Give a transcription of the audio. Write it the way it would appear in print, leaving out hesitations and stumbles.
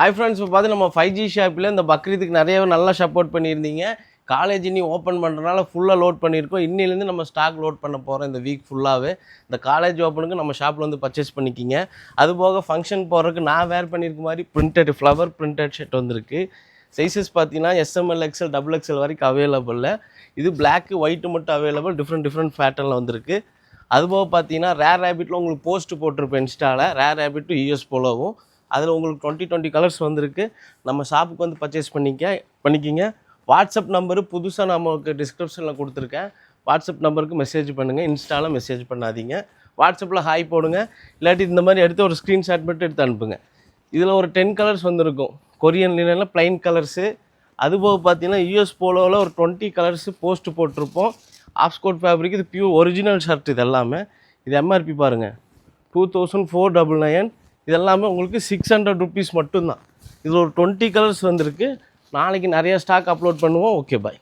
Hi friends, இப்போ பார்த்து நம்ம 5G ஷாப்பில் இந்த பக்ரீத்துக்கு நிறையவே நல்லா சப்போர்ட் பண்ணியிருந்தீங்க. காலேஜ் இன்னி ஓப்பன் பண்ணுறதுனால ஃபுல்லாக லோட் பண்ணியிருக்கோம். இன்னிலேருந்து நம்ம ஸ்டாக் லோட் பண்ண போகிறோம் இந்த வீக் ஃபுல்லாகவே. இந்த காலேஜ் ஓப்பனுக்கு நம்ம ஷாப்பில் வந்து பர்ச்சேஸ் பண்ணிக்கிங்க. அதுபோக ஃபங்க்ஷன் போகிறதுக்கு நான் வேர் பண்ணியிருக்க மாதிரி பிரிண்டட் ஃப்ளவர் பிரிண்டட் ஷர்ட் வந்திருக்கு. சைஸஸ் பார்த்தீங்கன்னா SML XL XXL வரைக்கும் அவைலபிளில். இது பிளாக்கு ஒயிட்டு மட்டும் அவைலபிள், டிஃப்ரெண்ட் பேட்டர்னில் வந்திருக்கு. அதுபோக பார்த்தீங்கன்னா ரேர் ரேபிட்டில் உங்களுக்கு போஸ்ட் போட்டிருப்பேன் இன்ஸ்டாவில். ரேர் ரேபிட் டு US போலோவும் அதில் உங்களுக்கு 20 கலர்ஸ் வந்திருக்கு. நம்ம ஷாப்புக்கு வந்து பர்ச்சேஸ் பண்ணிக்கிங்க. வாட்ஸ்அப் நம்பரு புதுசாக நமக்கு டிஸ்கிரிப்ஷனில் கொடுத்துருக்கேன். வாட்ஸ்அப் நம்பருக்கு மெசேஜ் பண்ணுங்கள், இன்ஸ்டாவில் மெசேஜ் பண்ணாதீங்க. வாட்ஸ்அப்பில் ஹாய் போடுங்க, இல்லாட்டி இந்த மாதிரி எடுத்து ஒரு ஸ்க்ரீன்ஷாட் மட்டும் எடுத்து அனுப்புங்க. இதில் ஒரு 10 கலர்ஸ் வந்திருக்கும். கொரியன் லினனில் ப்ளைன் கலர்ஸு. அதுபோக பார்த்தீங்கன்னா US போலோவில் ஒரு 20 கலர்ஸு போஸ்ட் போட்டிருப்போம். ஆப்ஸ்கோட் ஃபேப்ரிக், இது பியூர் ஒரிஜினல் ஷர்ட். இது எல்லாமே இது MRP பாருங்கள் 2499. இதெல்லாமே உங்களுக்கு 600 ருபீஸ் மட்டும்தான். இதில் ஒரு 20 கலர்ஸ் வந்திருக்கு. நாளைக்கு நிறைய ஸ்டாக் அப்லோட் பண்ணுவோம். Okay bye.